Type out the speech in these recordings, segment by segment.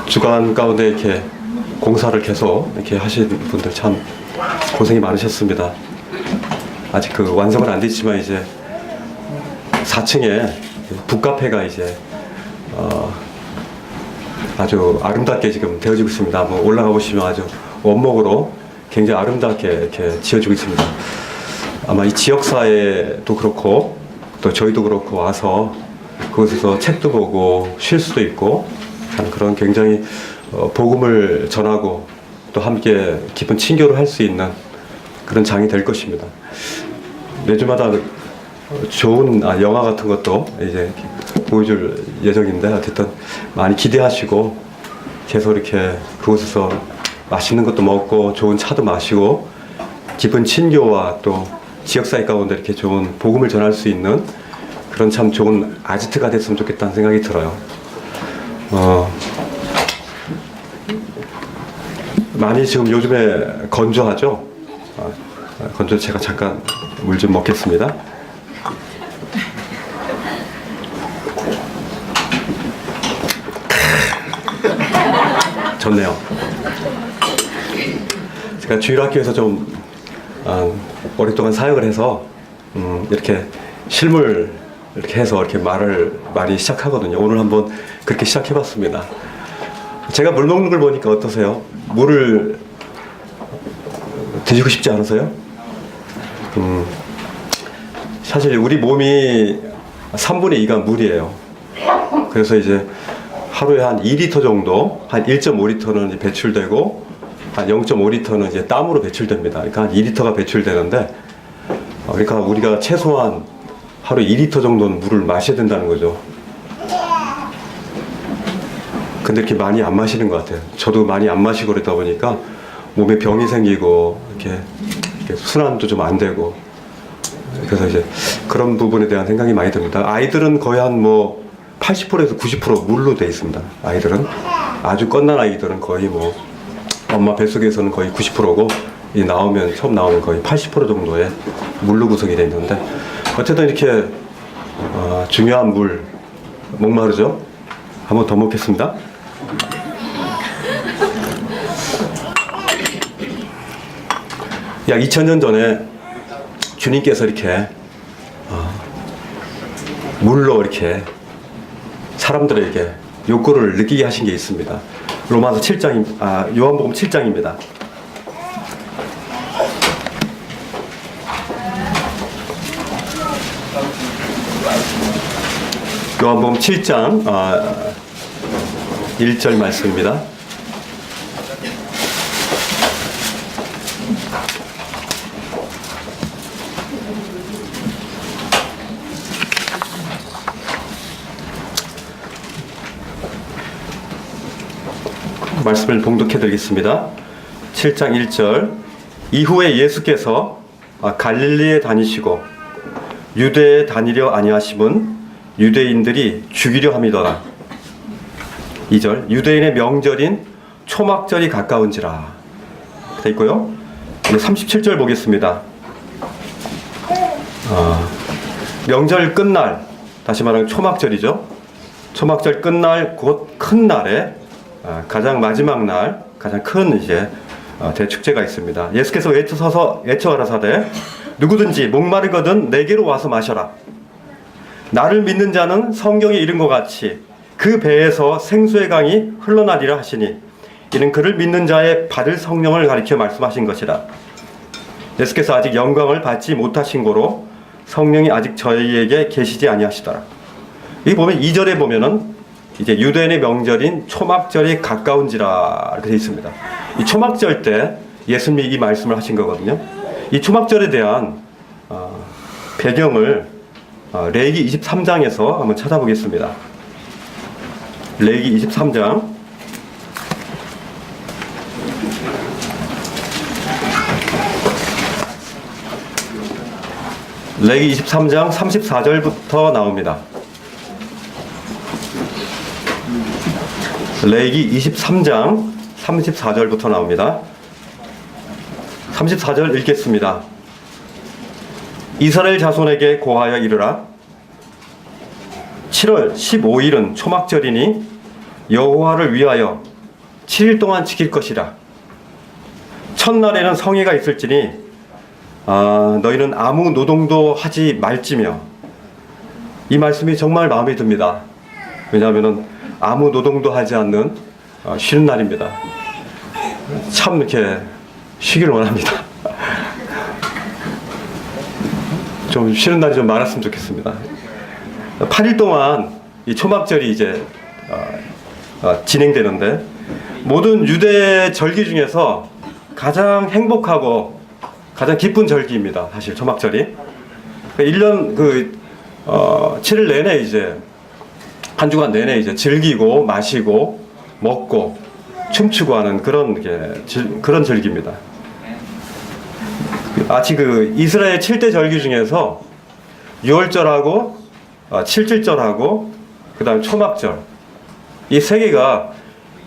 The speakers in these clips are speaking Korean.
주간 가운데 이렇게 공사를 계속 이렇게 하시는 분들 참 고생이 많으셨습니다. 아직 그 완성은 안 됐지만 이제 4층에 북카페가 이제 아주 아름답게 지금 되어지고 있습니다. 한번 올라가 보시면 아주 원목으로 굉장히 아름답게 이렇게 지어지고 있습니다. 아마 이 지역사회도 그렇고 또 저희도 그렇고 와서 그곳에서 책도 보고 쉴 수도 있고 하는 그런 굉장히 복음을 전하고 또 함께 깊은 친교를 할 수 있는 그런 장이 될 것입니다. 매주마다 좋은 영화 같은 것도 이제 보여줄 예정인데 어쨌든 많이 기대하시고 계속 이렇게 그곳에서 맛있는 것도 먹고 좋은 차도 마시고 깊은 친교와 또 지역사회 가운데 이렇게 좋은 복음을 전할 수 있는 그런 참 좋은 아지트가 됐으면 좋겠다는 생각이 들어요. 많이 지금 요즘에 건조하죠? 건조 제가 잠깐 물 좀 먹겠습니다. 좋네요. 제가 주일학교에서 좀 오랫동안 사역을 해서 이렇게 실물 이렇게 해서 이렇게 말을 많이 시작하거든요. 오늘 한번 그렇게 시작해봤습니다. 제가 물 먹는 걸 보니까 어떠세요? 물을 드시고 싶지 않으세요? 사실 우리 몸이 3분의 2가 물이에요. 그래서 이제 하루에 한 2리터 정도, 한 1.5리터는 배출되고 한 0.5리터는 이제 땀으로 배출됩니다. 그러니까 한 2리터가 배출되는데, 그러니까 우리가 최소한 하루에 2리터 정도는 물을 마셔야 된다는 거죠. 근데 이렇게 많이 안 마시는 것 같아요. 저도 많이 안 마시고 그러다 보니까 몸에 병이 생기고 이렇게 순환도 좀 안 되고, 그래서 이제 그런 부분에 대한 생각이 많이 듭니다. 아이들은 거의 한 80%에서 90% 물로 돼 있습니다. 아이들은 아주 갓난 아이들은 거의 엄마 뱃속에서는 거의 90%고 처음 나오면 거의 80% 정도의 물로 구성이 되어 있는데, 어쨌든 이렇게 중요한 물, 목마르죠? 한번 더 먹겠습니다. 약 2000년 전에 주님께서 이렇게 물로 이렇게 사람들에게 욕구를 느끼게 하신 게 있습니다. 로마서 7장, 요한복음 7장입니다. 요한복음 7장 1절 말씀입니다. 말씀을 봉독해 드리겠습니다. 7장 1절. 이후에 예수께서 갈릴리에 다니시고 유대에 다니려 아니하심은 유대인들이 죽이려 함이더라. 2절. 유대인의 명절인 초막절이 가까운지라. 돼 있고요. 37절 보겠습니다. 명절 끝날, 다시 말하면 초막절이죠. 초막절 끝날 곧 큰 날에 가장 마지막 날, 가장 큰 대축제가 있습니다. 예수께서 외쳐 가라사대 누구든지 목마르거든 내게로 와서 마셔라. 나를 믿는 자는 성경에 이른 것 같이 그 배에서 생수의 강이 흘러나리라 하시니 이는 그를 믿는 자의 받을 성령을 가리켜 말씀하신 것이라. 예수께서 아직 영광을 받지 못하신 고로 성령이 아직 저희에게 계시지 아니하시더라. 여기 보면 2절에 보면은 이제 유대인의 명절인 초막절이 가까운지라 이렇게 되어 있습니다. 이 초막절 때 예수님이 이 말씀을 하신 거거든요. 이 초막절에 대한 배경을 레위기 23장에서 한번 찾아보겠습니다. 레위기 23장 레위기 23장 34절부터 나옵니다. 레위기 23장 34절부터 나옵니다. 34절 읽겠습니다. 이스라엘 자손에게 고하여 이르라. 7월 15일은 초막절이니 여호와를 위하여 7일 동안 지킬 것이라. 첫날에는 성회가 있을지니 너희는 아무 노동도 하지 말지며. 이 말씀이 정말 마음에 듭니다. 왜냐하면 아무 노동도 하지 않는 쉬는 날입니다. 참 이렇게 쉬기를 원합니다. 좀 쉬는 날이 좀 많았으면 좋겠습니다. 8일 동안 이 초막절이 이제 진행되는데, 모든 유대 절기 중에서 가장 행복하고 가장 기쁜 절기입니다. 사실 초막절이 1년 7일 내내 이제 한 주간 내내 이제 즐기고 마시고 먹고 춤추고 하는 그런 절기입니다. 마치 이스라엘 7대 절기 중에서 유월절하고 7질절하고 그다음 초막절, 이 세 개가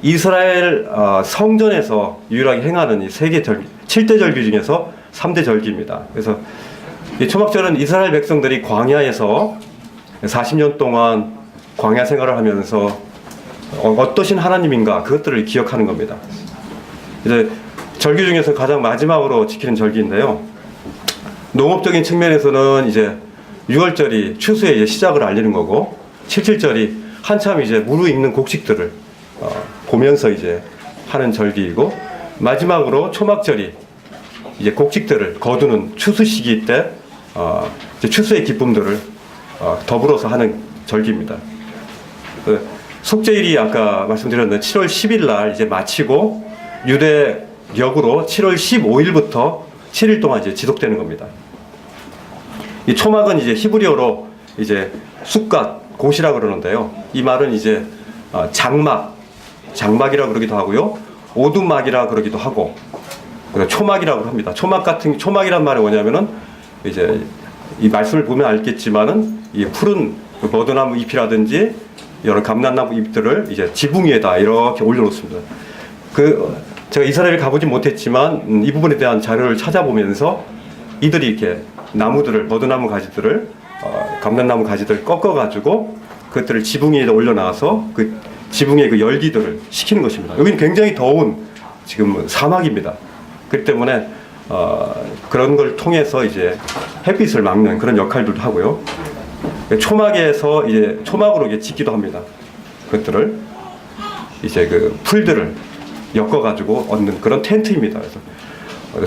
이스라엘 성전에서 유일하게 행하는 이 세 개 절기, 7대 절기 중에서 3대 절기입니다. 그래서 이 초막절은 이스라엘 백성들이 광야에서 40년 동안 광야 생활을 하면서 어떠신 하나님인가, 그것들을 기억하는 겁니다. 이제 절기 중에서 가장 마지막으로 지키는 절기인데요. 농업적인 측면에서는 이제 6월절이 추수의 이제 시작을 알리는 거고, 7.7절이 한참 이제 무르익는 곡식들을 보면서 이제 하는 절기이고, 마지막으로 초막절이 이제 곡식들을 거두는 추수 시기 때 이제 추수의 기쁨들을 더불어서 하는 절기입니다. 속죄일이 아까 말씀드렸는데 7월 10일 날 이제 마치고 유대력으로 7월 15일부터 7일 동안 이제 지속되는 겁니다. 이 초막은 이제 히브리어로 이제 숫갓, 곧이라 그러는데요. 이 말은 이제 장막이라 그러기도 하고요, 오두막이라 그러기도 하고, 초막이라고 합니다. 초막이란 말이 뭐냐면은 이제 이 말씀을 보면 알겠지만은 이 푸른 버드나무 잎이라든지 여러 감람나무 잎들을 이제 지붕 위에다 이렇게 올려놓습니다. 제가 이스라엘 가보지 못했지만 이 부분에 대한 자료를 찾아보면서 이들이 이렇게 나무들을, 버드나무 가지들을, 감람나무 가지들을 꺾어가지고 그것들을 지붕 위에다 올려놔서 그 지붕의 그 열기들을 식히는 것입니다. 여기는 굉장히 더운 지금 사막입니다. 그렇기 때문에 그런 걸 통해서 이제 햇빛을 막는 그런 역할들도 하고요. 초막에서 이제 초막으로 이제 짓기도 합니다. 그것들을 이제 그 풀들을 엮어가지고 얻는 그런 텐트입니다. 그래서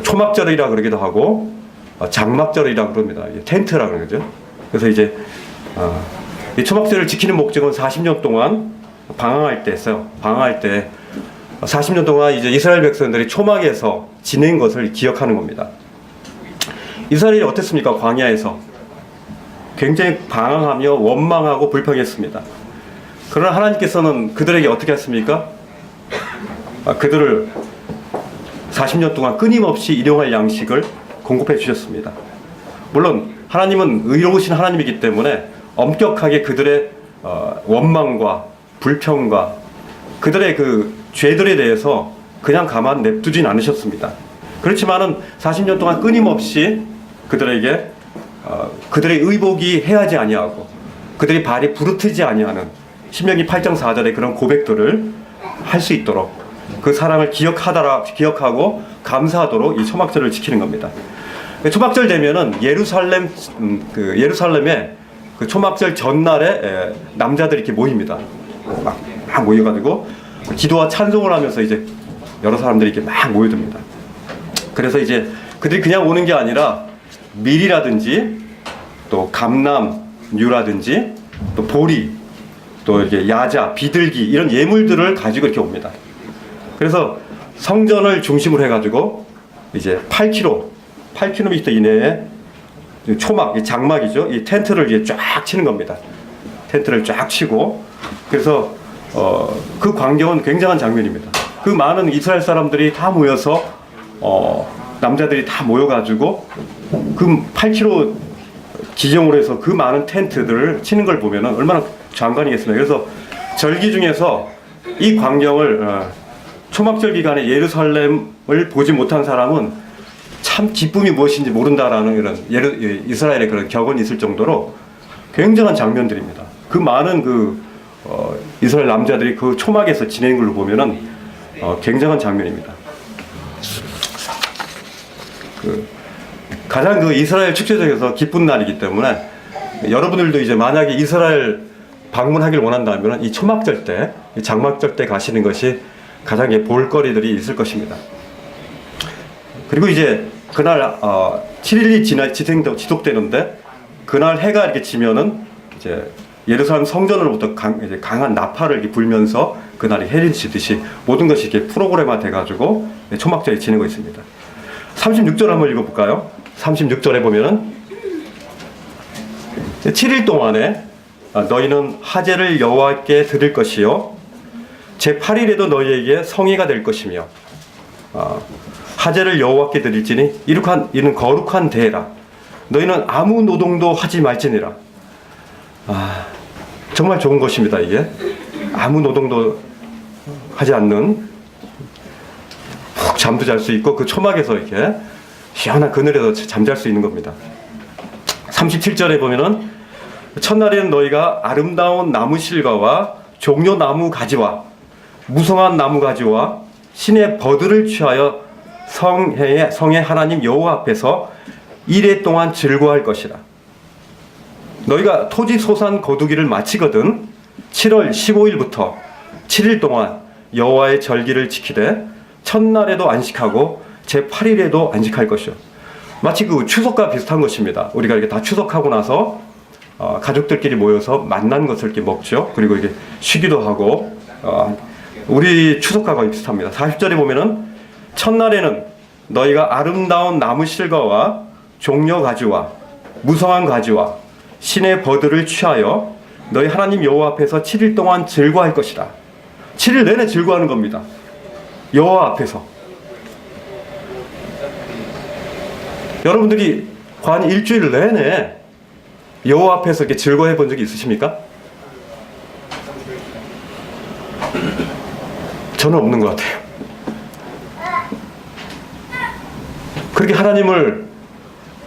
초막절이라 그러기도 하고 장막절이라 그럽니다. 텐트라 그러는 거죠. 그래서 이제 이 초막절을 지키는 목적은 40년 동안 방황할 때 했어요. 방황할 때 40년 동안 이제 이스라엘 백성들이 초막에서 지낸 것을 기억하는 겁니다. 이스라엘이 어땠습니까? 광야에서 굉장히 방황하며 원망하고 불평했습니다. 그러나 하나님께서는 그들에게 어떻게 했습니까? 그들을 40년 동안 끊임없이 일용할 양식을 공급해 주셨습니다. 물론 하나님은 의로우신 하나님이기 때문에 엄격하게 그들의 원망과 불평과 그들의 그 죄들에 대해서 그냥 가만 냅두진 않으셨습니다. 그렇지만은 40년 동안 끊임없이 그들에게 그들의 의복이 헤아지 아니하고 그들의 발이 부르트지 아니하는 신명기 8장 4절의 그런 고백들을 할 수 있도록 그 사랑을 기억하고 감사하도록 이 초막절을 지키는 겁니다. 초막절 되면은 예루살렘에 그 초막절 전날에 남자들이 이렇게 모입니다. 막 모여가지고 기도와 찬송을 하면서 이제 여러 사람들이 이렇게 막 모여듭니다. 그래서 이제 그들이 그냥 오는 게 아니라 밀이라든지 또 감람류라든지 또 보리 또 이렇게 야자, 비둘기 이런 예물들을 가지고 이렇게 옵니다. 그래서 성전을 중심으로 해가지고 이제 8km 이내에 초막, 장막이죠. 이 텐트를 이제 쫙 치는 겁니다. 텐트를 쫙 치고 그래서 그 광경은 굉장한 장면입니다. 그 많은 이스라엘 사람들이 다 모여서 남자들이 다 모여가지고 그 8km 지정으로 해서 그 많은 텐트들을 치는 걸 보면 얼마나 장관이겠습니까. 그래서 절기 중에서 이 광경을 초막절 기간에 예루살렘을 보지 못한 사람은 참 기쁨이 무엇인지 모른다라는 이런 이스라엘의 그런 격언이 있을 정도로 굉장한 장면들입니다. 그 많은 그 이스라엘 남자들이 그 초막에서 지내는 걸로 보면은 굉장한 장면입니다. 가장 그 이스라엘 축제 중에서 기쁜 날이기 때문에 여러분들도 이제 만약에 이스라엘 방문하길 원한다면 이 초막절 때, 이 장막절 때 가시는 것이 가장 볼거리들이 있을 것입니다. 그리고 이제 그날 7일이 지속되는데 그날 해가 이렇게 지면은 이제 예루살렘 성전으로부터 강한 나팔을 이렇게 불면서 그날이 해를 지듯이 모든 것이 이렇게 프로그램화 돼가지고 초막절이 지내고 있습니다. 36절 한번 읽어볼까요? 36절에 보면은 7일 동안에 너희는 하제를 여호와께 드릴 것이요 제 8일에도 너희에게 성회가 될 것이며 하제를 여호와께 드릴지니 이는 거룩한 대회라. 너희는 아무 노동도 하지 말지니라. 정말 좋은 것입니다. 이게 아무 노동도 하지 않는 푹 잠도 잘 수 있고 그 초막에서 이렇게 시원한 그늘에서 잠잘 수 있는 겁니다. 37절에 보면은 첫날에는 너희가 아름다운 나무 실과와 종려 나무 가지와 무성한 나무 가지와 신의 버들을 취하여 성의 하나님 여호와 앞에서 이래 동안 즐거워할 것이라. 너희가 토지 소산 거두기를 마치거든 7월 15일부터 7일 동안 여호와의 절기를 지키되 첫날에도 안식하고 제 8일에도 안식할 것이요. 마치 그 추석과 비슷한 것입니다. 우리가 이렇게 다 추석하고 나서 가족들끼리 모여서 만난 것을 이렇게 먹죠. 그리고 이렇게 쉬기도 하고 우리 추석하고 비슷합니다. 40절에 보면은 첫날에는 너희가 아름다운 나무 실과와 종려 가지와 무성한 가지와 신의 버들을 취하여 너희 하나님 여호와 앞에서 7일 동안 즐거워할 것이다. 7일 내내 즐거워하는 겁니다. 여호와 앞에서. 여러분들이 관 일주일 내내 여호와 앞에서 이렇게 즐거워해 본 적이 있으십니까? 저는 없는 것 같아요. 그렇게 하나님을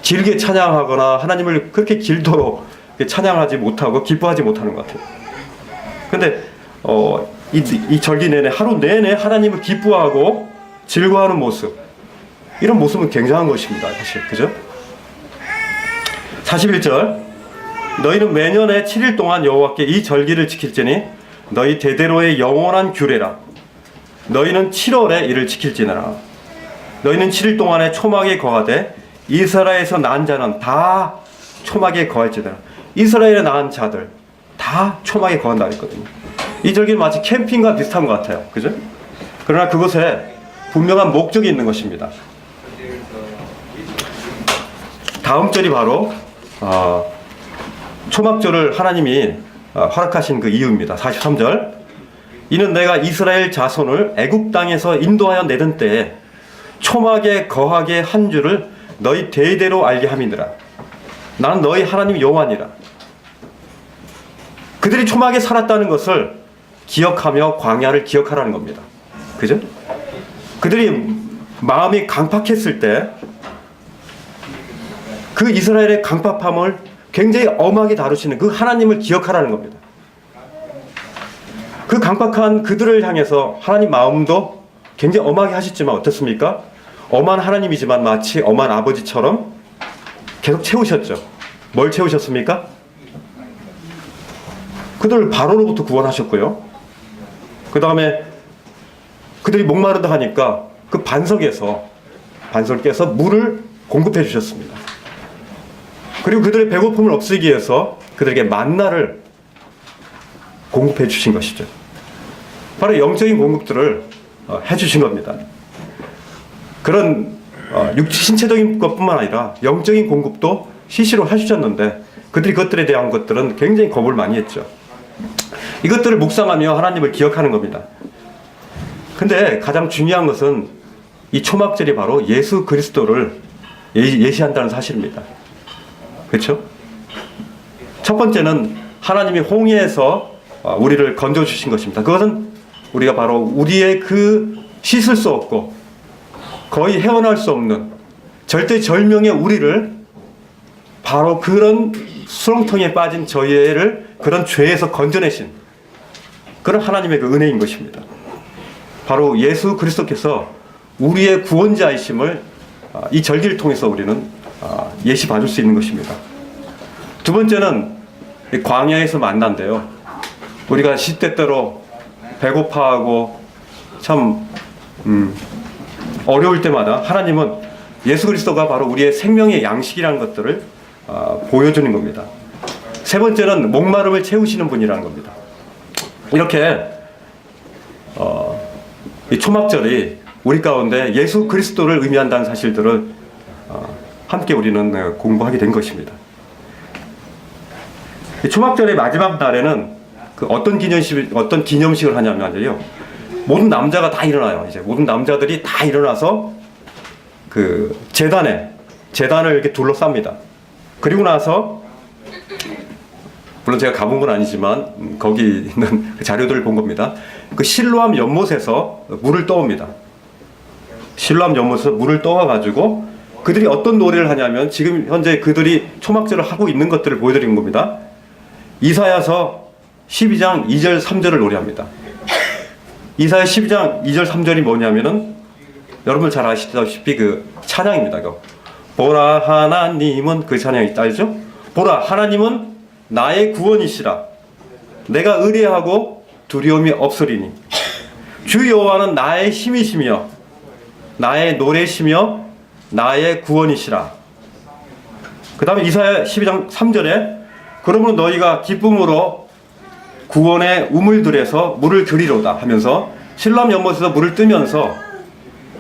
길게 찬양하거나 하나님을 그렇게 길도록 찬양하지 못하고 기뻐하지 못하는 것 같아요. 근데 이 절기 내내 하루 내내 하나님을 기뻐하고 즐거워하는 모습, 이런 모습은 굉장한 것입니다. 사실 그죠? 41절 너희는 매년에 7일 동안 여호와께 이 절기를 지킬지니 너희 대대로의 영원한 규례라. 너희는 7월에 이를 지킬지니라. 너희는 7일 동안에 초막에 거하되 이스라엘에서 난 자는 다 초막에 거할지니라. 이스라엘에 낳은 자들 다 초막에 거한다 했거든요. 이 절기는 마치 캠핑과 비슷한 것 같아요. 그죠? 그러나 그것에 분명한 목적이 있는 것입니다. 다음 절이 바로 초막절을 하나님이 허락하신 그 이유입니다. 43절 이는 내가 이스라엘 자손을 애굽 땅에서 인도하여 내던 때에 초막에 거하게 한 줄을 너희 대대로 알게 함이니라. 나는 너희 하나님 여호와니라. 그들이 초막에 살았다는 것을 기억하며 광야를 기억하라는 겁니다. 그죠? 그들이 마음이 강팍했을 때 그 이스라엘의 강팍함을 굉장히 엄하게 다루시는 그 하나님을 기억하라는 겁니다. 그 강팍한 그들을 향해서 하나님 마음도 굉장히 엄하게 하셨지만 어떻습니까? 엄한 하나님이지만 마치 엄한 아버지처럼 계속 채우셨죠. 뭘 채우셨습니까? 그들을 바로로부터 구원하셨고요. 그 다음에 그들이 목마르다 하니까 그 반석을 깨서 물을 공급해 주셨습니다. 그리고 그들의 배고픔을 없애기 위해서 그들에게 만나를 공급해 주신 것이죠. 바로 영적인 공급들을 해 주신 겁니다. 그런 신체적인 것뿐만 아니라 영적인 공급도 시시로 해주셨는데 그들이 그것들에 대한 것들은 굉장히 거부를 많이 했죠. 이것들을 묵상하며 하나님을 기억하는 겁니다. 근데 가장 중요한 것은 이 초막절이 바로 예수 그리스도를 예시한다는 사실입니다. 그렇죠? 첫 번째는 하나님이 홍해에서 우리를 건져주신 것입니다. 그것은 우리가 바로 우리의 그 씻을 수 없고 거의 헤어날 수 없는 절대절명의 우리를 바로 그런 수렁텅이에 빠진 저희를 그런 죄에서 건져내신 그런 하나님의 그 은혜인 것입니다. 바로 예수 그리스도께서 우리의 구원자이심을 이 절기를 통해서 우리는 예시 봐줄 수 있는 것입니다. 두 번째는 광야에서 만난데요. 우리가 시때때로 배고파하고 참 어려울 때마다 하나님은 예수 그리스도가 바로 우리의 생명의 양식이라는 것들을 보여주는 겁니다. 세 번째는 목마름을 채우시는 분이라는 겁니다. 이렇게 이 초막절이 우리 가운데 예수 그리스도를 의미한다는 사실들을 함께 우리는 공부하게 된 것입니다. 이 초막절의 마지막 날에는 그 어떤 기념식을 하냐면요, 모든 남자가 다 일어나요. 이제 모든 남자들이 다 일어나서 그 제단을 이렇게 둘러쌉니다. 그리고 나서 물론 제가 가본 건 아니지만 거기 있는 자료들을 본 겁니다. 그 실로암 연못에서 물을 떠옵니다. 실로암 연못에서 물을 떠와가지고 그들이 어떤 노래를 하냐면 지금 현재 그들이 초막절을 하고 있는 것들을 보여드린 겁니다. 이사야서 12장 2절 3절을 노래합니다. 이사야 12장 2절 3절이 뭐냐면은 여러분 잘 아시다시피 그 찬양입니다. 보라 하나님은, 그 찬양이 알죠? 보라 하나님은 나의 구원이시라. 내가 의뢰하고 두려움이 없으리니 주 여호와는 나의 힘이시며 나의 노래시며 나의 구원이시라. 그 다음에 이사야 12장 3절에 그러므로 너희가 기쁨으로 구원의 우물들에서 물을 들이로다 하면서 실로암 연못에서 물을 뜨면서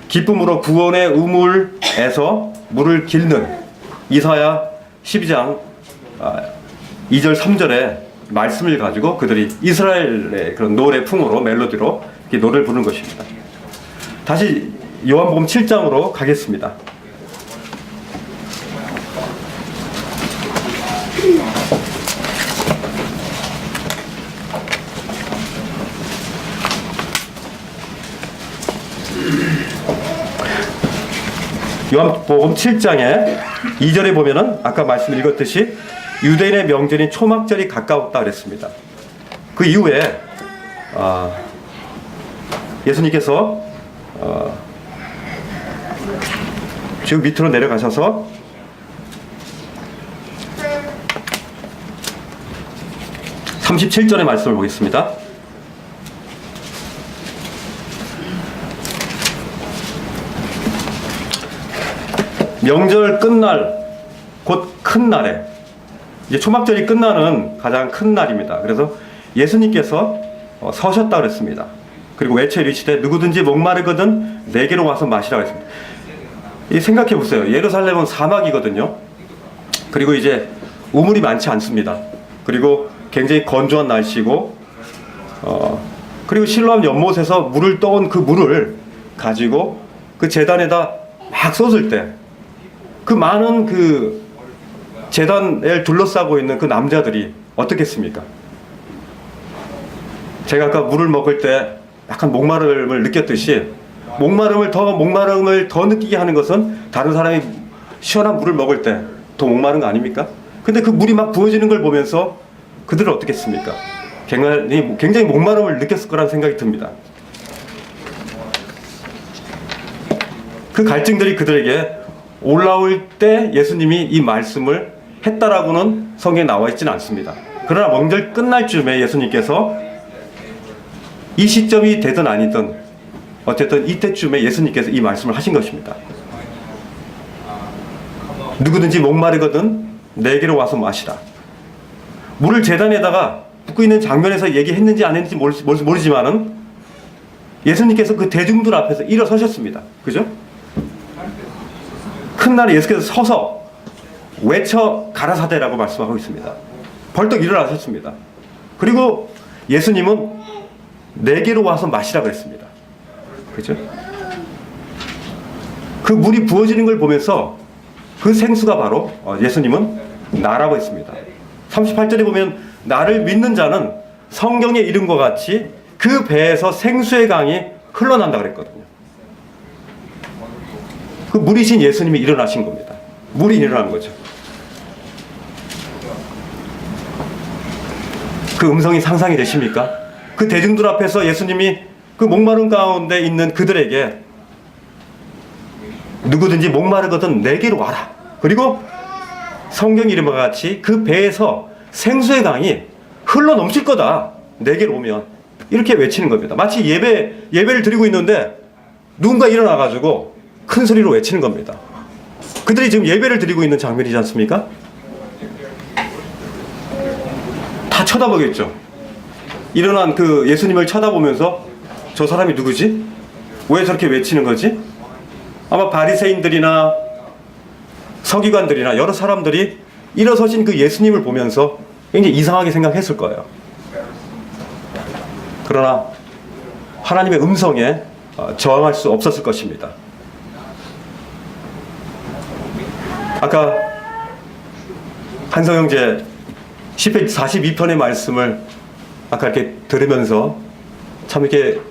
기쁨으로 구원의 우물에서 물을 길는 이사야 12장 2절 3절의 말씀을 가지고 그들이 이스라엘의 그런 노래풍으로 멜로디로 이렇게 노래를 부르는 것입니다. 다시 요한복음 7장으로 가겠습니다. 요한복음 7장에 2절에 보면은 아까 말씀 읽었듯이 유대인의 명절인 초막절이 가까웠다 그랬습니다. 그 이후에 예수님께서 쭉 밑으로 내려가셔서 (37절의) 말씀을 보겠습니다. 명절 끝날 곧 큰 날에, 이제 초막절이 끝나는 가장 큰 날입니다. 그래서 예수님께서 서셨다 그랬습니다. 그리고 외쳐 이르시되 누구든지 목마르거든 내게로 와서 마시라고 했습니다. 이 생각해 보세요. 예루살렘은 사막이거든요. 그리고 이제 우물이 많지 않습니다. 그리고 굉장히 건조한 날씨고, 그리고 실로암 연못에서 물을 떠온 그 물을 가지고 그 제단에다 막 쏟을 때 그 많은 그 제단을 둘러싸고 있는 그 남자들이 어떻겠습니까? 제가 아까 물을 먹을 때 약간 목마름을 느꼈듯이 목마름을 더 느끼게 하는 것은 다른 사람이 시원한 물을 먹을 때 더 목마른 거 아닙니까? 근데 그 물이 막 부어지는 걸 보면서 그들은 어떻겠습니까? 굉장히 목마름을 느꼈을 거라는 생각이 듭니다. 그 갈증들이 그들에게 올라올 때 예수님이 이 말씀을 했다라고는 성경에 나와 있지는 않습니다. 그러나 명절 끝날 쯤에 예수님께서 이 시점이 되든 아니든 어쨌든 이때쯤에 예수님께서 이 말씀을 하신 것입니다. 누구든지 목마르거든 내게로 와서 마시라. 물을 제단에다가 붓고 있는 장면에서 얘기했는지 안 했는지 모르지만은 예수님께서 그 대중들 앞에서 일어서셨습니다. 그죠? 큰 날에 예수께서 서서 외쳐 가라사대라고 말씀하고 있습니다. 벌떡 일어나셨습니다. 그리고 예수님은 내게로 와서 마시라고 했습니다. 그죠? 그 물이 부어지는 걸 보면서 그 생수가 바로 예수님은 나라고 했습니다. 38절에 보면 나를 믿는 자는 성경의 이름과 같이 그 배에서 생수의 강이 흘러난다 그랬거든요. 그 물이신 예수님이 일어나신 겁니다. 물이 일어난 거죠. 그 음성이 상상이 되십니까? 그 대중들 앞에서 예수님이 그 목마른 가운데 있는 그들에게 누구든지 목마르거든 내게로 와라. 그리고 성경 이름과 같이 그 배에서 생수의 강이 흘러 넘칠 거다. 내게로 오면. 이렇게 외치는 겁니다. 마치 예배를 드리고 있는데 누군가 일어나가지고 큰 소리로 외치는 겁니다. 그들이 지금 예배를 드리고 있는 장면이지 않습니까? 다 쳐다보겠죠. 일어난 그 예수님을 쳐다보면서 저 사람이 누구지? 왜 저렇게 외치는 거지? 아마 바리새인들이나 서기관들이나 여러 사람들이 일어서신 그 예수님을 보면서 굉장히 이상하게 생각했을 거예요. 그러나 하나님의 음성에 저항할 수 없었을 것입니다. 아까 한성 형제 시편 42편의 말씀을 아까 이렇게 들으면서 참 이렇게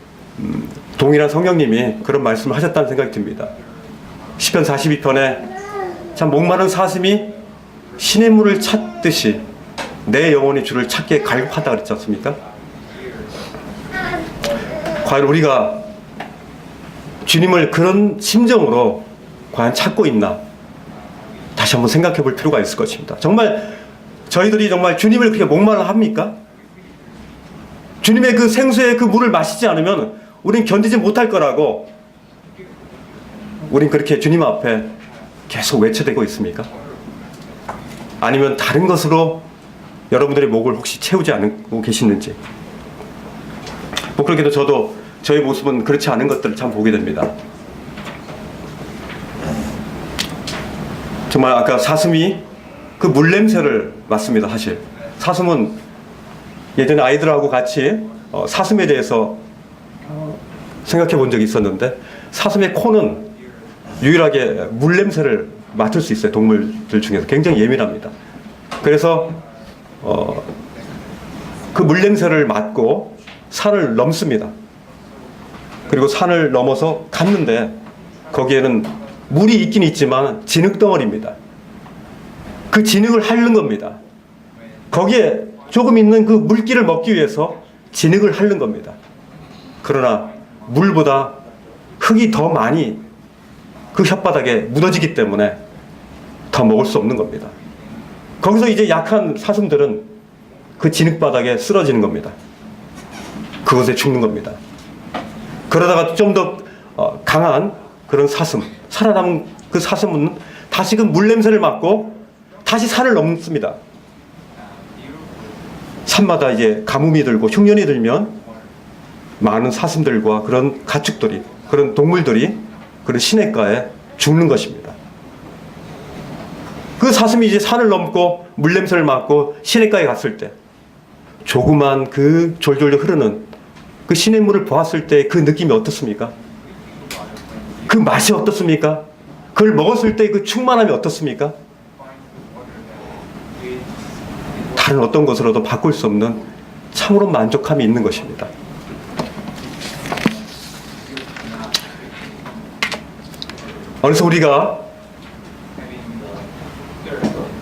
동일한 성령님이 그런 말씀을 하셨다는 생각이 듭니다. 시편 42편에 참 목마른 사슴이 신의 물을 찾듯이 내 영혼이 주를 찾기에 갈급하다 그랬지 않습니까? 과연 우리가 주님을 그런 심정으로 과연 찾고 있나? 다시 한번 생각해 볼 필요가 있을 것입니다. 정말 저희들이 정말 주님을 그렇게 목말라 합니까? 주님의 그 생수의 그 물을 마시지 않으면 우린 견디지 못할 거라고 우린 그렇게 주님 앞에 계속 외쳐대고 있습니까? 아니면 다른 것으로 여러분들의 목을 혹시 채우지 않고 계시는지. 뭐 그렇게도 저도 저의 모습은 그렇지 않은 것들을 참 보게 됩니다. 정말 아까 사슴이 그 물냄새를 맡습니다. 사실 사슴은 예전에 아이들하고 같이 사슴에 대해서 생각해 본 적이 있었는데 사슴의 코는 유일하게 물냄새를 맡을 수 있어요. 동물들 중에서 굉장히 예민합니다. 그래서 그 물냄새를 맡고 산을 넘습니다. 그리고 산을 넘어서 갔는데 거기에는 물이 있긴 있지만 진흙덩어리입니다. 그 진흙을 핥는 겁니다. 거기에 조금 있는 그 물기를 먹기 위해서 진흙을 핥는 겁니다. 그러나 물보다 흙이 더 많이 그 혓바닥에 묻어지기 때문에 더 먹을 수 없는 겁니다. 거기서 이제 약한 사슴들은 그 진흙바닥에 쓰러지는 겁니다. 그것에 죽는 겁니다. 그러다가 좀 더 강한 그런 사슴, 살아남은 그 사슴은 다시금 물냄새를 맡고 다시 산을 넘습니다. 산마다 이제 가뭄이 들고 흉년이 들면 많은 사슴들과 그런 가축들이, 그런 동물들이 그런 시냇가에 죽는 것입니다. 그 사슴이 이제 산을 넘고 물냄새를 맡고 시냇가에 갔을 때 조그만 그 졸졸 흐르는 그 시냇물을 보았을 때 그 느낌이 어떻습니까? 그 맛이 어떻습니까? 그걸 먹었을 때 그 충만함이 어떻습니까? 다른 어떤 것으로도 바꿀 수 없는 참으로 만족함이 있는 것입니다. 어느새 우리가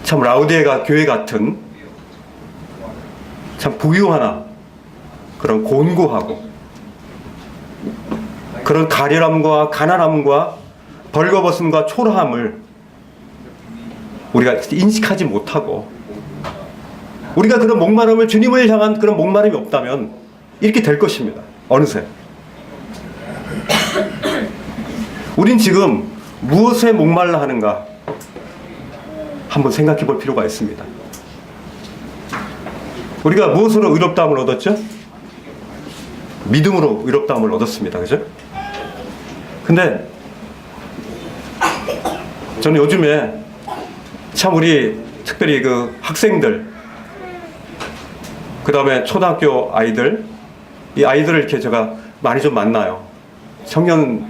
참 라우디게아 교회 같은 참 부유하나 그런 곤고하고 그런 가련함과 가난함과 벌거벗음과 초라함을 우리가 인식하지 못하고 우리가 그런 목마름을 주님을 향한 그런 목마름이 없다면 이렇게 될 것입니다. 어느새 우린 지금 무엇에 목말라 하는가 한번 생각해 볼 필요가 있습니다. 우리가 무엇으로 의롭다함을 얻었죠? 믿음으로 의롭다함을 얻었습니다. 그죠? 근데 저는 요즘에 참 우리 특별히 그 학생들, 그 다음에 초등학교 아이들, 이 아이들을 이렇게 제가 많이 좀 만나요. 청소년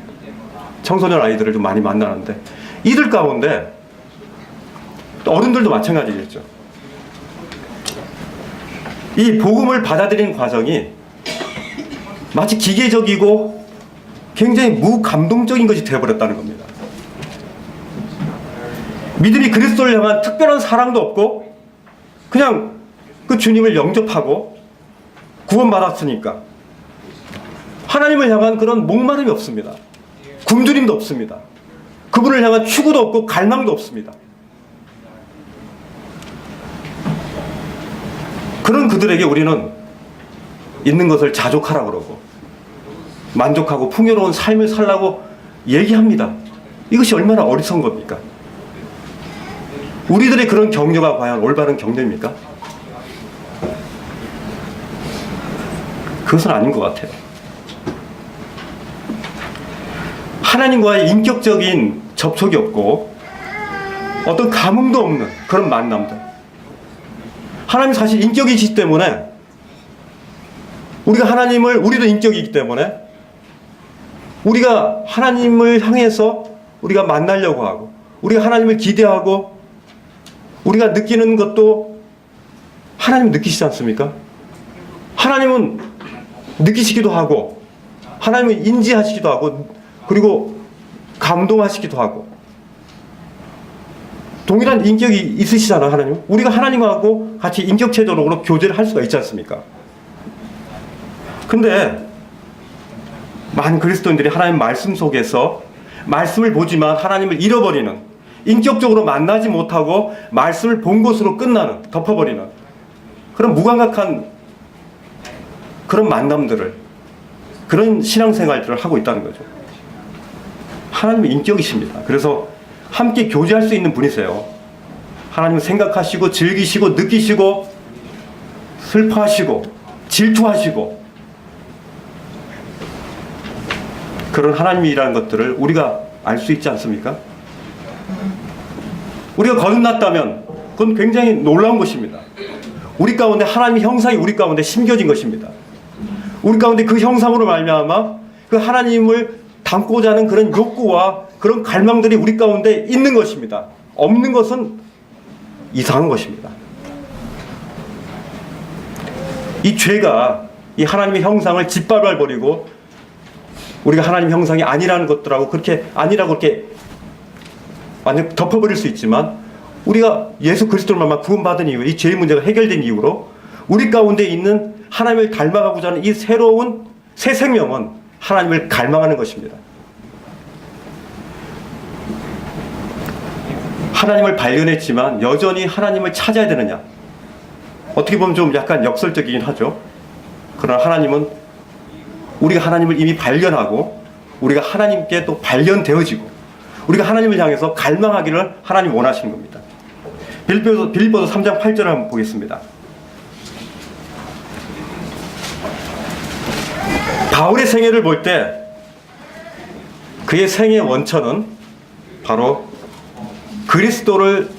아이들을 좀 많이 만나는데 이들 가운데 또 어른들도 마찬가지겠죠. 이 복음을 받아들이는 과정이 마치 기계적이고 굉장히 무감동적인 것이 되어버렸다는 겁니다. 믿음이 그리스도를 향한 특별한 사랑도 없고 그냥 그 주님을 영접하고 구원받았으니까 하나님을 향한 그런 목마름이 없습니다. 굶주림도 없습니다. 그분을 향한 추구도 없고 갈망도 없습니다. 그런 그들에게 우리는 있는 것을 자족하라 그러고 만족하고 풍요로운 삶을 살라고 얘기합니다. 이것이 얼마나 어리석은 겁니까? 우리들의 그런 격려가 과연 올바른 격려입니까? 그것은 아닌 것 같아요. 하나님과의 인격적인 접촉이 없고 어떤 감흥도 없는 그런 만남들. 하나님 사실 인격이시기 때문에 우리도 인격이기 때문에 우리가 하나님을 향해서 우리가 만나려고 하고 우리가 하나님을 기대하고 우리가 느끼는 것도 하나님 느끼시지 않습니까? 하나님은 느끼시기도 하고 하나님은 인지하시기도 하고 그리고 감동하시기도 하고 동일한 인격이 있으시잖아요. 하나님. 우리가 하나님하고 같이 인격체적으로 교제를 할 수가 있지 않습니까? 근데 많은 그리스도인들이 하나님 말씀 속에서 말씀을 보지만 하나님을 잃어버리는, 인격적으로 만나지 못하고 말씀을 본 것으로 끝나는, 덮어버리는 그런 무감각한 그런 만남들을, 그런 신앙생활들을 하고 있다는 거죠. 하나님은 인격이십니다. 그래서 함께 교제할 수 있는 분이세요. 하나님을 생각하시고 즐기시고 느끼시고 슬퍼하시고 질투하시고 그런 하나님이라는 것들을 우리가 알 수 있지 않습니까? 우리가 거듭났다면 그건 굉장히 놀라운 것입니다. 우리 가운데 하나님의 형상이 우리 가운데 심겨진 것입니다. 우리 가운데 그 형상으로 말미암아 그 하나님을 담고자 하는 그런 욕구와 그런 갈망들이 우리 가운데 있는 것입니다. 없는 것은 이상한 것입니다. 이 죄가 이 하나님의 형상을 짓밟아버리고 우리가 하나님 형상이 아니라는 것들하고 그렇게 아니라고 그렇게 완전 덮어버릴 수 있지만 우리가 예수 그리스도로만 구원받은 이후 이 죄의 문제가 해결된 이후로 우리 가운데 있는 하나님을 닮아가고자 하는 이 새로운 새 생명은 하나님을 갈망하는 것입니다. 하나님을 발견했지만 여전히 하나님을 찾아야 되느냐? 어떻게 보면 좀 약간 역설적이긴 하죠. 그러나 하나님은 우리가 하나님을 이미 발견하고 우리가 하나님께 또 발견되어지고 우리가 하나님을 향해서 갈망하기를 하나님 원하시는 겁니다. 빌립보서 3장 8절을 한번 보겠습니다. 바울의 생애를 볼 때 그의 생애의 원천은 바로 그리스도를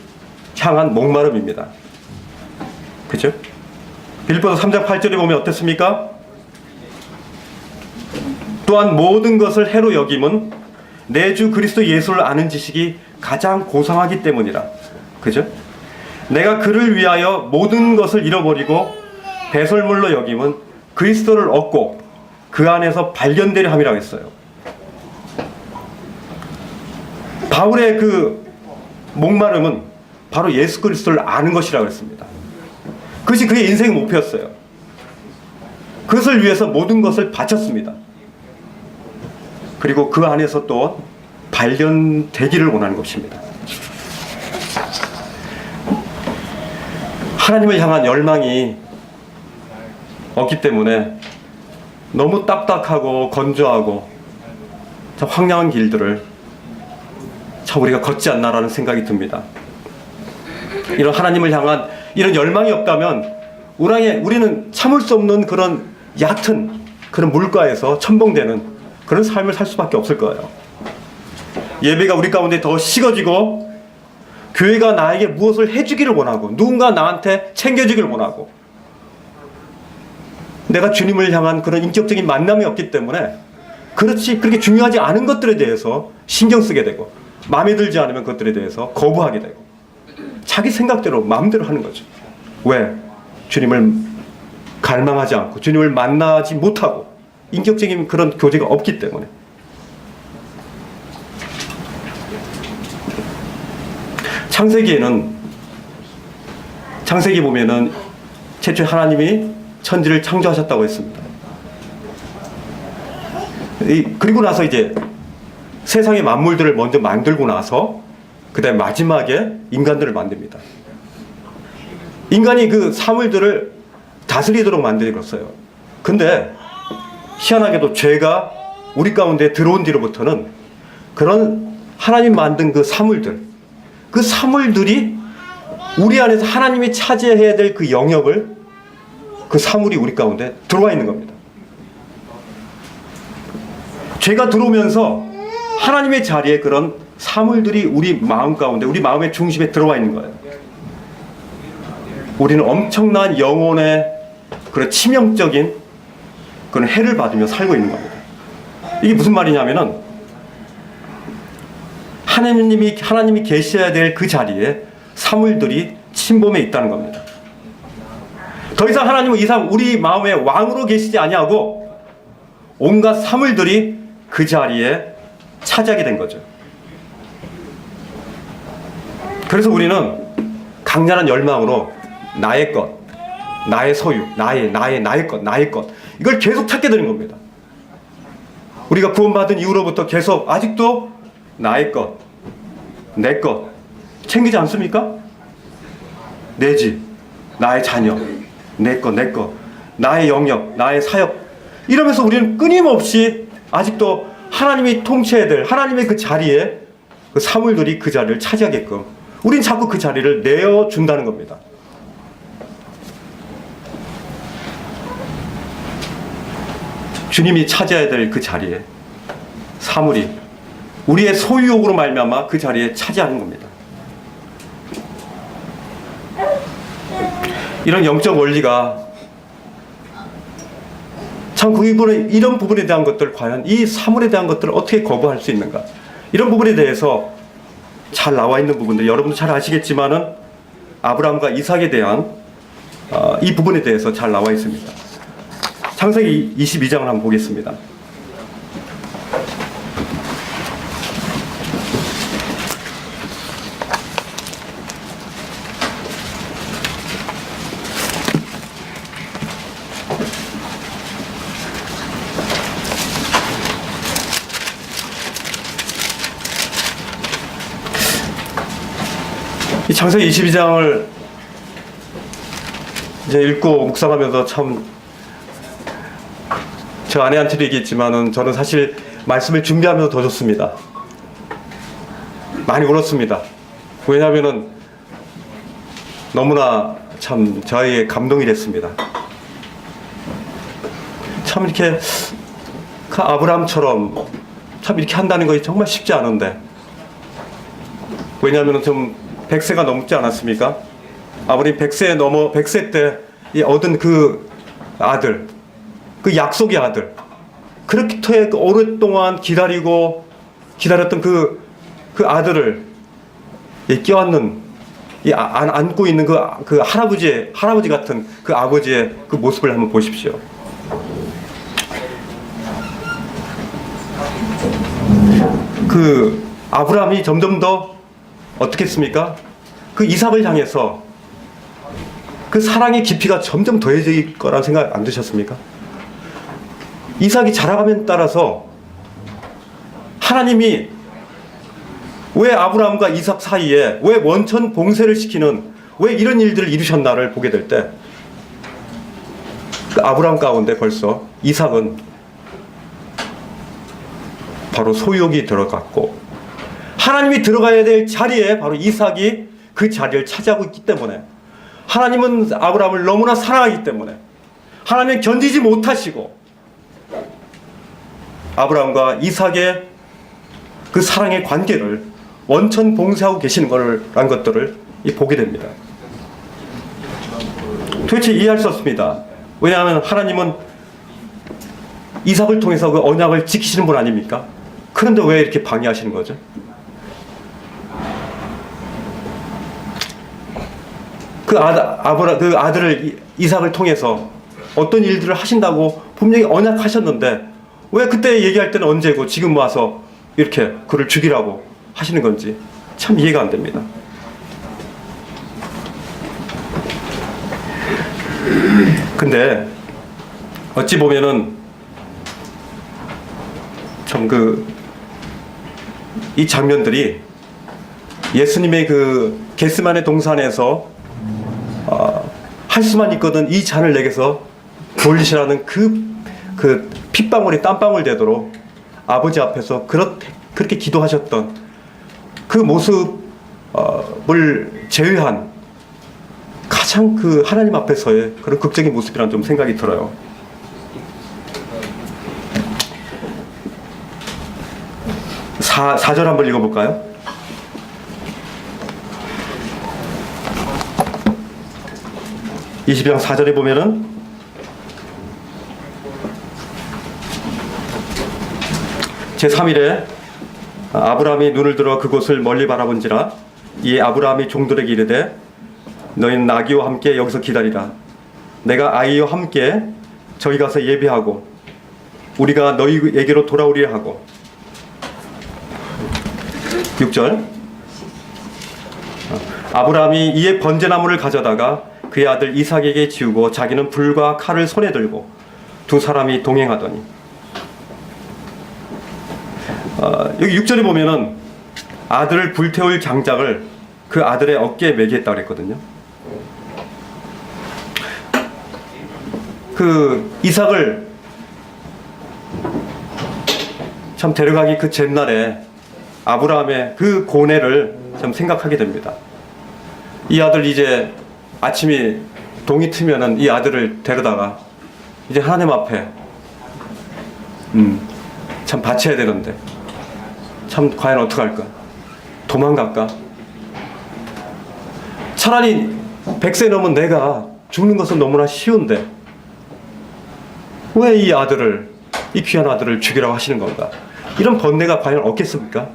향한 목마름입니다. 그죠? 빌립보서 3장 8절에 보면 어떻습니까? 또한 모든 것을 해로 여김은 내 주 그리스도 예수를 아는 지식이 가장 고상하기 때문이라. 그죠? 내가 그를 위하여 모든 것을 잃어버리고 배설물로 여김은 그리스도를 얻고 그 안에서 발견되려 함이라고 했어요. 바울의 그 목마름은 바로 예수 그리스도를 아는 것이라고 했습니다. 그것이 그의 인생의 목표였어요. 그것을 위해서 모든 것을 바쳤습니다. 그리고 그 안에서 또 발견되기를 원하는 것입니다. 하나님을 향한 열망이 없기 때문에 너무 딱딱하고 건조하고 참 황량한 길들을 참 우리가 걷지 않나라는 생각이 듭니다. 이런 하나님을 향한 이런 열망이 없다면 우리는 참을 수 없는 그런 얕은 그런 물가에서 첨벙대는 그런 삶을 살 수밖에 없을 거예요. 예배가 우리 가운데 더 식어지고 교회가 나에게 무엇을 해주기를 원하고 누군가 나한테 챙겨주기를 원하고 내가 주님을 향한 그런 인격적인 만남이 없기 때문에 그렇게 중요하지 않은 것들에 대해서 신경 쓰게 되고 마음에 들지 않으면 그것들에 대해서 거부하게 되고 자기 생각대로 마음대로 하는 거죠. 왜? 주님을 갈망하지 않고 주님을 만나지 못하고 인격적인 그런 교제가 없기 때문에. 창세기 보면은 최초에 하나님이 천지를 창조하셨다고 했습니다. 그리고 나서 이제 세상의 만물들을 먼저 만들고 나서 그 다음에 마지막에 인간들을 만듭니다. 인간이 그 사물들을 다스리도록 만들었어요. 근데 희한하게도 죄가 우리 가운데 들어온 뒤로부터는 그런 하나님 만든 그 사물들이 우리 안에서 하나님이 차지해야 될 그 영역을 그 사물이 우리 가운데 들어와 있는 겁니다. 죄가 들어오면서 하나님의 자리에 그런 사물들이 우리 마음 가운데, 우리 마음의 중심에 들어와 있는 거예요. 우리는 엄청난 영혼의 그런 치명적인 그런 해를 받으며 살고 있는 겁니다. 이게 무슨 말이냐면은 하나님이 계셔야 될 그 자리에 사물들이 침범해 있다는 겁니다. 더 이상 하나님은 이상 우리 마음의 왕으로 계시지 아니하고 온갖 사물들이 그 자리에 차지하게 된 거죠. 그래서 우리는 강렬한 열망으로 나의 것, 나의 소유, 나의 것 이걸 계속 찾게 되는 겁니다. 우리가 구원받은 이후로부터 계속 아직도 나의 것, 내 것 챙기지 않습니까? 내 집, 나의 자녀, 내 것, 나의 영역, 나의 사역 이러면서 우리는 끊임없이 아직도 하나님이 통치해야 될 하나님의 그 자리에 그 사물들이 그 자리를 차지하게끔 우린 자꾸 그 자리를 내어준다는 겁니다. 주님이 차지해야 될 그 자리에 사물이 우리의 소유욕으로 말미암아 그 자리에 차지하는 겁니다. 이런 영적 원리가 참 이런 부분에 대한 것들 과연 이 사물에 대한 것들을 어떻게 거부할 수 있는가 이런 부분에 대해서 잘 나와 있는 부분들 여러분도 잘 아시겠지만은 아브라함과 이삭에 대한 이 부분에 대해서 잘 나와 있습니다. 창세기 22장을 한번 보겠습니다. 이 창세기 22장을 이제 읽고 묵상하면서 참 저 아내한테도 얘기했지만은 저는 사실 말씀을 준비하면서 더 좋습니다. 많이 울었습니다. 왜냐하면은 너무나 참 저에게 감동이 됐습니다. 참 이렇게 그 아브라함처럼 참 이렇게 한다는 것이 정말 쉽지 않은데 왜냐하면은 좀 100세가 넘지 않았습니까? 아버님 100세 때 얻은 그 아들, 그 약속의 아들, 그렇게 오랫동안 기다렸던 그 아들을 껴안는, 안고 있는 그 할아버지 같은 그 아버지의 그 모습을 한번 보십시오. 그 아브라함이 점점 더 어떻게 했습니까? 그 이삭을 향해서 그 사랑의 깊이가 점점 더해질 거라는 생각 안 드셨습니까? 이삭이 자라가면 따라서 하나님이 왜 아브라함과 이삭 사이에 왜 원천 봉쇄를 시키는 왜 이런 일들을 이루셨나를 보게 될 때 그 아브라함 가운데 벌써 이삭은 바로 소유욕이 들어갔고 하나님이 들어가야 될 자리에 바로 이삭이 그 자리를 차지하고 있기 때문에 하나님은 아브라함을 너무나 사랑하기 때문에 하나님은 견디지 못하시고 아브라함과 이삭의 그 사랑의 관계를 원천 봉쇄하고 계시는 거라는 것들을 보게 됩니다. 도대체 이해할 수 없습니다. 왜냐하면 하나님은 이삭을 통해서 그 언약을 지키시는 분 아닙니까? 그런데 왜 이렇게 방해하시는 거죠? 그 아들을 이삭을 통해서 어떤 일들을 하신다고 분명히 언약하셨는데 왜 그때 얘기할 때는 언제고 지금 와서 이렇게 그를 죽이라고 하시는 건지 참 이해가 안 됩니다. 근데 어찌 보면은 참 이 장면들이 예수님의 그 겟세마네 동산에서 할 수만 있거든 이 잔을 내게서 부으시라는 그 핏방울이 땀방울 되도록 아버지 앞에서 그렇게 기도하셨던 그 모습을 제외한 가장 그 하나님 앞에서의 그런 극적인 모습이라는 좀 생각이 들어요. 사절 한번 읽어볼까요? (20장) 4절에 보면은 제3일에 아브라함이 눈을 들어 그곳을 멀리 바라본지라 이에 아브라함이 종들에게 이르되 너희는 나귀와 함께 여기서 기다리라. 내가 아이와 함께 저기 가서 예배하고 우리가 너희에게로 돌아오리라 하고. 6절 아브라함이 이에 번제나무를 가져다가 그의 아들 이삭에게 지우고 자기는 불과 칼을 손에 들고 두 사람이 동행하더니. 여기 6절에 보면은 아들을 불태울 장작을 그 아들의 어깨에 매겠다고 그랬거든요. 그 이삭을 참 데려가기 그 전날에 아브라함의 그 고뇌를 참 생각하게 됩니다. 이 아들 이제 아침이 동이 트면은 이 아들을 데려다가 이제 하나님 앞에 참 바쳐야 되는데 참 과연 어떡할까? 도망갈까? 차라리 100세 넘은 내가 죽는 것은 너무나 쉬운데 왜 이 귀한 아들을 죽이라고 하시는 건가? 이런 번뇌가 과연 없겠습니까?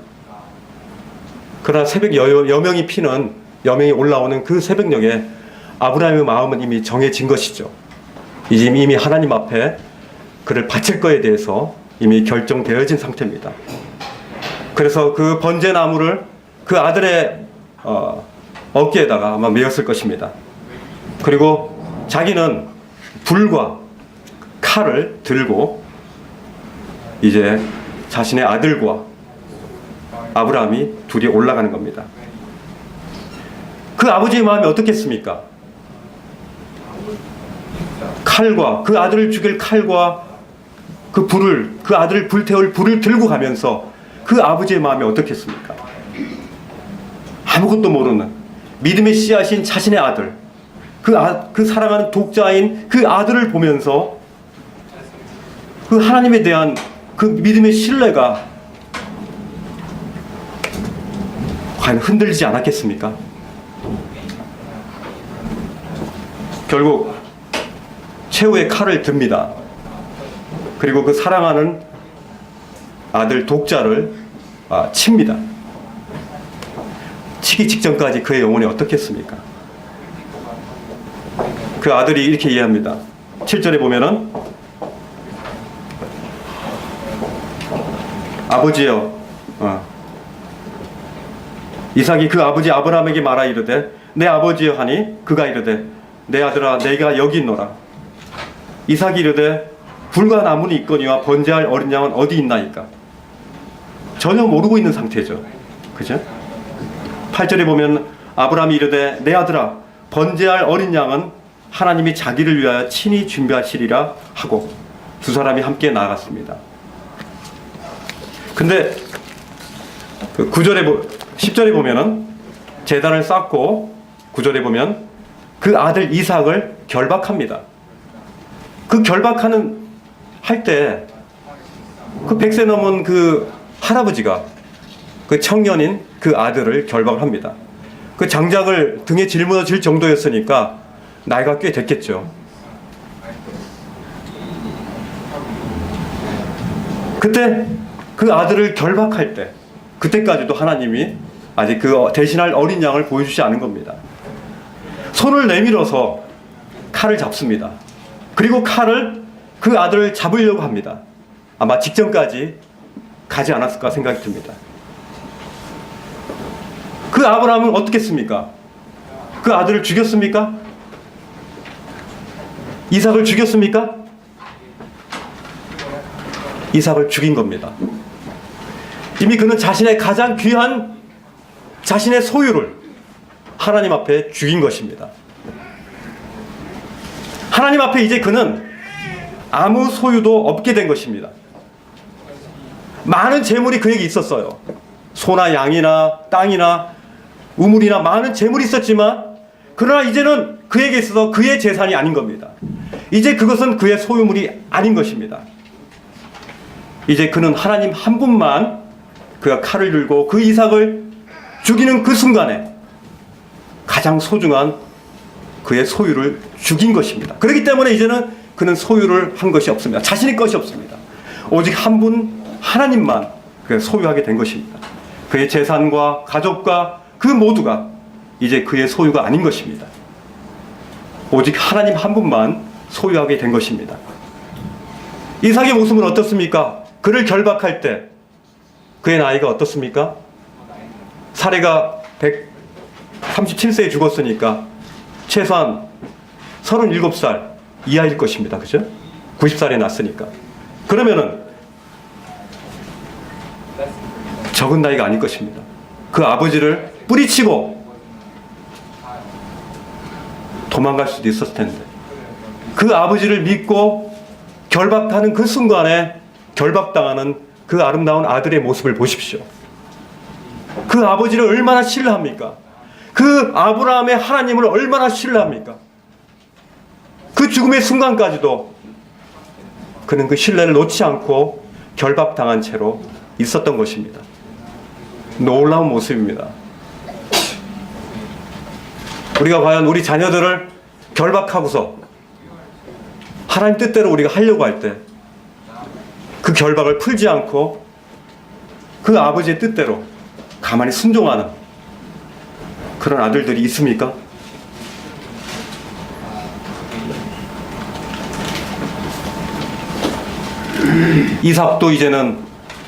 그러나 새벽 여명이 올라오는 그 새벽녘에 아브라함의 마음은 이미 정해진 것이죠. 이미 하나님 앞에 그를 바칠 거에 대해서 이미 결정되어진 상태입니다. 그래서 그 번제나무를 그 아들의 어깨에다가 아마 메었을 것입니다. 그리고 자기는 불과 칼을 들고 이제 자신의 아들과 아브라함이 둘이 올라가는 겁니다. 그 아버지의 마음이 어떻겠습니까? 칼과 그 아들을 죽일 칼과 그 아들을 불태울 불을 들고 가면서 그 아버지의 마음이 어떻겠습니까? 아무것도 모르는 믿음의 씨앗인 자신의 아들, 그 사랑하는 독자인 그 아들을 보면서 그 하나님에 대한 그 믿음의 신뢰가 과연 흔들리지 않았겠습니까? 결국 최후의 칼을 듭니다. 그리고 그 사랑하는 아들 독자를 칩니다. 치기 직전까지 그의 영혼이 어떻겠습니까? 그 아들이 이렇게 이해합니다. 7절에 보면은 아버지여, 이삭이 그 아버지 아브라함에게 말하 이르되 내 아버지여 하니 그가 이르되 내 아들아 내가 여기 있노라. 이삭이 이르되 불과 나무는 있거니와 번제할 어린 양은 어디 있나이까. 전혀 모르고 있는 상태죠. 그죠? 8절에 보면 아브라함이 이르되 내 아들아 번제할 어린 양은 하나님이 자기를 위하여 친히 준비하시리라 하고 두 사람이 함께 나아갔습니다. 근데 그 10절에 보면은 제단을 쌓고 9절에 보면 그 아들 이삭을 결박합니다. 그 결박하는 할 때 그 100세 넘은 그 할아버지가 그 청년인 그 아들을 결박을 합니다. 그 장작을 등에 짊어질 정도였으니까 나이가 꽤 됐겠죠. 그때 그 아들을 결박할 때 그때까지도 하나님이 아직 그 대신할 어린 양을 보여주지 않은 겁니다. 손을 내밀어서 칼을 잡습니다. 그리고 칼을 그 아들을 잡으려고 합니다. 아마 직전까지 가지 않았을까 생각이 듭니다. 그 아브라함은 어떻겠습니까? 그 아들을 죽였습니까? 이삭을 죽였습니까? 이삭을 죽인 겁니다. 이미 그는 자신의 가장 귀한 자신의 소유를 하나님 앞에 죽인 것입니다. 하나님 앞에 이제 그는 아무 소유도 없게 된 것입니다. 많은 재물이 그에게 있었어요. 소나 양이나 땅이나 우물이나 많은 재물이 있었지만, 그러나 이제는 그에게 있어서 그의 재산이 아닌 겁니다. 이제 그것은 그의 소유물이 아닌 것입니다. 이제 그는 하나님 한 분만, 그가 칼을 들고 그 이삭을 죽이는 그 순간에 가장 소중한 그의 소유를 죽인 것입니다. 그렇기 때문에 이제는 그는 소유를 한 것이 없습니다. 자신의 것이 없습니다. 오직 한 분 하나님만 소유하게 된 것입니다. 그의 재산과 가족과 그 모두가 이제 그의 소유가 아닌 것입니다. 오직 하나님 한 분만 소유하게 된 것입니다. 이삭의 모습은 어떻습니까? 그를 결박할 때 그의 나이가 어떻습니까? 사례가 137세에 죽었으니까 최소한 37살 이하일 것입니다. 그죠? 90살에 났으니까. 그러면은 적은 나이가 아닐 것입니다. 그 아버지를 뿌리치고 도망갈 수도 있었을 텐데, 그 아버지를 믿고 결박하는 그 순간에 결박당하는 그 아름다운 아들의 모습을 보십시오. 그 아버지를 얼마나 신뢰합니까? 그 아브라함의 하나님을 얼마나 신뢰합니까? 그 죽음의 순간까지도 그는 그 신뢰를 놓지 않고 결박당한 채로 있었던 것입니다. 놀라운 모습입니다. 우리가 과연 우리 자녀들을 결박하고서 하나님 뜻대로 우리가 하려고 할 때 그 결박을 풀지 않고 그 아버지의 뜻대로 가만히 순종하는 그런 아들들이 있습니까? 이삭도 이제는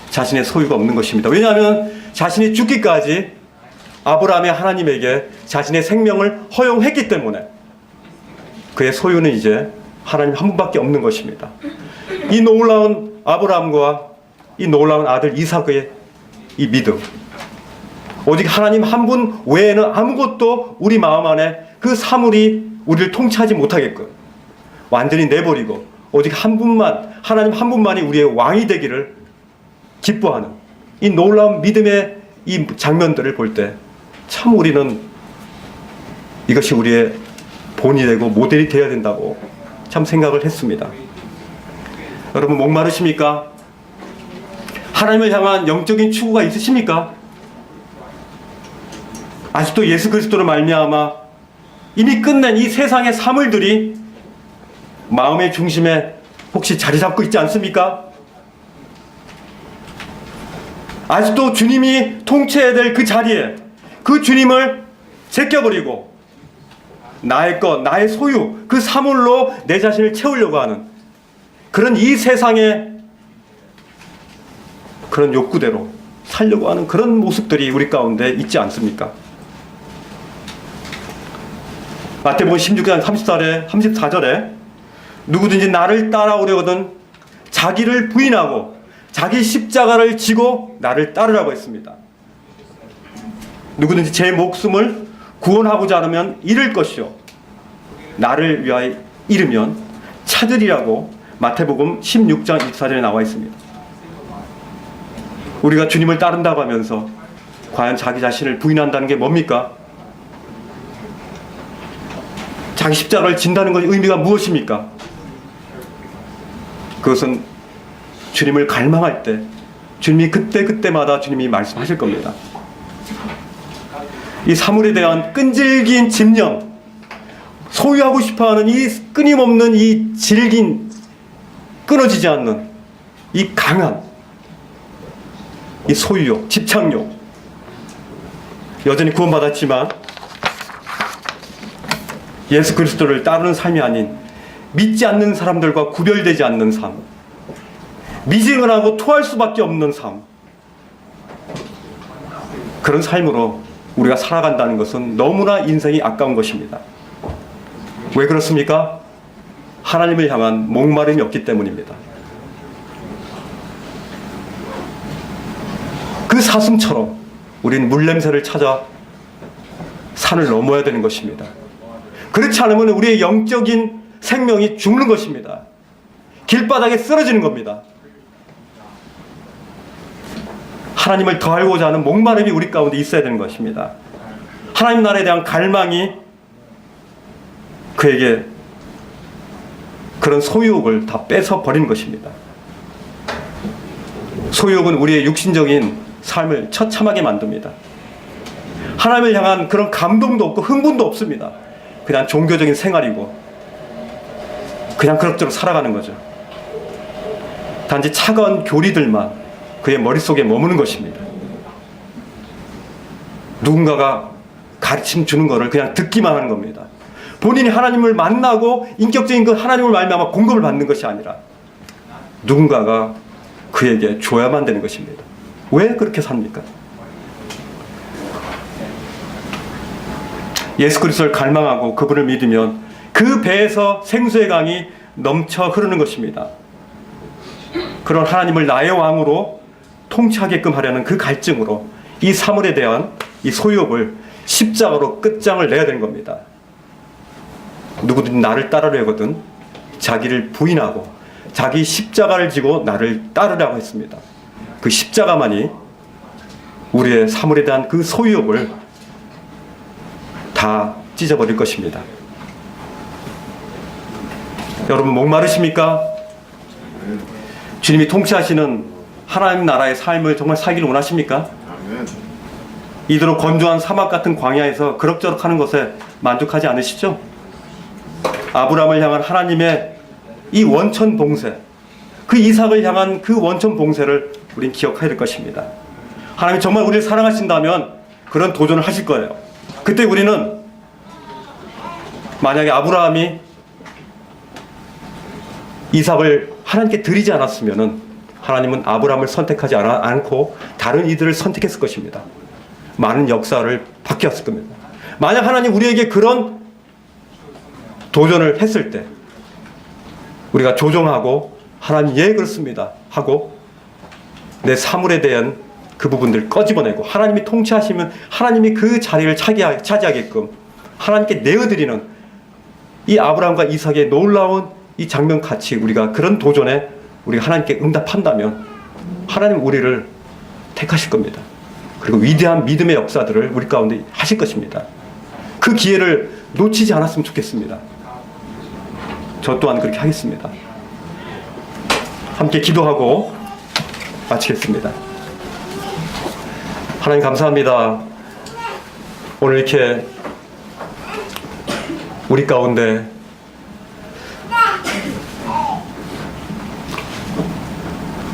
자신의 소유가 없는 것입니다. 왜냐하면 자신이 죽기까지 아브라함의 하나님에게 자신의 생명을 허용했기 때문에 그의 소유는 이제 하나님 한 분밖에 없는 것입니다. 이 놀라운 아브라함과 이 놀라운 아들 이삭의 이 믿음, 오직 하나님 한 분 외에는 아무것도 우리 마음 안에 그 사물이 우리를 통치하지 못하게끔 완전히 내버리고 오직 한 분만, 하나님 한 분만이 우리의 왕이 되기를 기뻐하는 이 놀라운 믿음의 이 장면들을 볼 때 참 우리는 이것이 우리의 본이 되고 모델이 되어야 된다고 참 생각을 했습니다. 여러분, 목마르십니까? 하나님을 향한 영적인 추구가 있으십니까? 아직도 예수 그리스도로 말미암아 이미 끝낸 이 세상의 사물들이 마음의 중심에 혹시 자리 잡고 있지 않습니까? 아직도 주님이 통치해야 될 그 자리에 그 주님을 제껴버리고 나의 것, 나의 소유, 그 사물로 내 자신을 채우려고 하는 그런 이 세상의 그런 욕구대로 살려고 하는 그런 모습들이 우리 가운데 있지 않습니까? 마태복음 16장 34절에 누구든지 나를 따라오려거든 자기를 부인하고 자기 십자가를 지고 나를 따르라고 했습니다. 누구든지 제 목숨을 구원하고자 하면 잃을 것이요 나를 위하여 잃으면 찾으리라고 마태복음 16장 24절에 나와 있습니다. 우리가 주님을 따른다고 하면서 과연 자기 자신을 부인한다는 게 뭡니까? 자기 십자가를 진다는 것의 의미가 무엇입니까? 그것은 주님을 갈망할 때 주님이 그때마다 주님이 말씀하실 겁니다. 이 사물에 대한 끈질긴 집념, 소유하고 싶어하는 이 끊임없는 이 질긴, 끊어지지 않는 이 강한 이 소유욕, 집착욕, 여전히 구원받았지만 예수 그리스도를 따르는 삶이 아닌 믿지 않는 사람들과 구별되지 않는 삶, 미증을 하고 토할 수밖에 없는 삶, 그런 삶으로 우리가 살아간다는 것은 너무나 인생이 아까운 것입니다. 왜 그렇습니까? 하나님을 향한 목마름이 없기 때문입니다. 그 사슴처럼 우리는 물냄새를 찾아 산을 넘어야 되는 것입니다. 그렇지 않으면 우리의 영적인 생명이 죽는 것입니다. 길바닥에 쓰러지는 겁니다. 하나님을 더 알고자 하는 목마름이 우리 가운데 있어야 되는 것입니다. 하나님 나라에 대한 갈망이 그에게 그런 소유욕을 다 뺏어 버리는 것입니다. 소유욕은 우리의 육신적인 삶을 처참하게 만듭니다. 하나님을 향한 그런 감동도 없고 흥분도 없습니다. 그냥 종교적인 생활이고 그냥 그럭저럭 살아가는 거죠. 단지 차가운 교리들만 그의 머릿속에 머무는 것입니다. 누군가가 가르침 주는 것을 그냥 듣기만 하는 겁니다. 본인이 하나님을 만나고 인격적인 그 하나님을 말미암아 공급을 받는 것이 아니라 누군가가 그에게 줘야만 되는 것입니다. 왜 그렇게 삽니까? 예수 그리스도를 갈망하고 그분을 믿으면 그 배에서 생수의 강이 넘쳐 흐르는 것입니다. 그런 하나님을 나의 왕으로 통치하게끔 하려는 그 갈증으로 이 사물에 대한 이 소유욕을 십자가로 끝장을 내야 되는 겁니다. 누구든 나를 따르려거든 자기를 부인하고 자기 십자가를 지고 나를 따르라고 했습니다. 그 십자가만이 우리의 사물에 대한 그 소유욕을 다 찢어버릴 것입니다. 여러분 목마르십니까? 주님이 통치하시는 하나님 나라의 삶을 정말 살기를 원하십니까? 이대로 건조한 사막 같은 광야에서 그럭저럭 하는 것에 만족하지 않으시죠? 아브라함을 향한 하나님의 이 원천 봉쇄, 그 이삭을 향한 그 원천 봉쇄를 우린 기억해야 될 것입니다. 하나님이 정말 우리를 사랑하신다면 그런 도전을 하실 거예요. 그때 우리는 만약에 아브라함이 이삭을 하나님께 드리지 않았으면 하나님은 아브라함을 선택하지 않고 다른 이들을 선택했을 것입니다. 많은 역사를 바뀌었을 겁니다. 만약 하나님 우리에게 그런 도전을 했을 때 우리가 조정하고 하나님 예 그렇습니다 하고 내 사물에 대한 그 부분들을 꺼집어내고 하나님이 통치하시면 하나님이 그 자리를 차지하게끔 하나님께 내어드리는 이 아브라함과 이삭의 놀라운 이 장면 같이 우리가 그런 도전에 우리가 하나님께 응답한다면 하나님 우리를 택하실 겁니다. 그리고 위대한 믿음의 역사들을 우리 가운데 하실 것입니다. 그 기회를 놓치지 않았으면 좋겠습니다. 저 또한 그렇게 하겠습니다. 함께 기도하고 마치겠습니다. 하나님 감사합니다. 오늘 이렇게 우리 가운데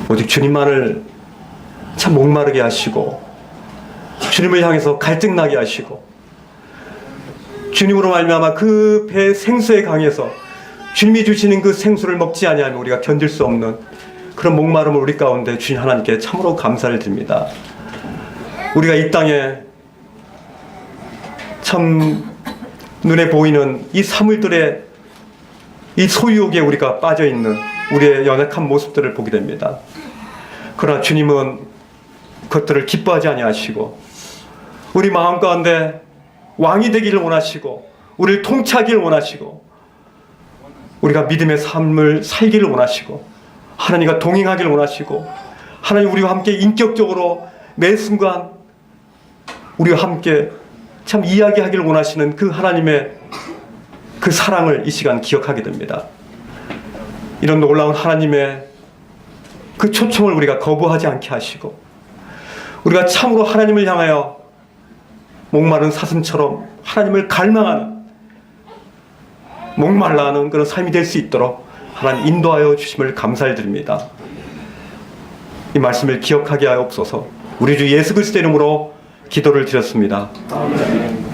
오직 주님만을 참 목마르게 하시고 주님을 향해서 갈증나게 하시고 주님으로 말미암아 그 배 생수의 강에서 주님이 주시는 그 생수를 먹지 아니하면 우리가 견딜 수 없는 그런 목마름을 우리 가운데 주신 하나님께 참으로 감사를 드립니다. 우리가 이 땅에 참 눈에 보이는 이 사물들의 이 소유욕에 우리가 빠져있는 우리의 연약한 모습들을 보게 됩니다. 그러나 주님은 그것들을 기뻐하지 아니하시고 우리 마음 가운데 왕이 되기를 원하시고 우리를 통치하기를 원하시고 우리가 믿음의 삶을 살기를 원하시고 하나님과 동행하기를 원하시고 하나님 우리와 함께 인격적으로 매 순간 우리와 함께 참 이야기하기를 원하시는 그 하나님의 그 사랑을 이 시간 기억하게 됩니다. 이런 놀라운 하나님의 그 초청을 우리가 거부하지 않게 하시고 우리가 참으로 하나님을 향하여 목마른 사슴처럼 하나님을 갈망하는 목말라 하는 그런 삶이 될 수 있도록 하나님 인도하여 주심을 감사를 드립니다. 이 말씀을 기억하게 하옵소서. 우리 주 예수 그리스도 이름으로 기도를 드렸습니다. 아멘.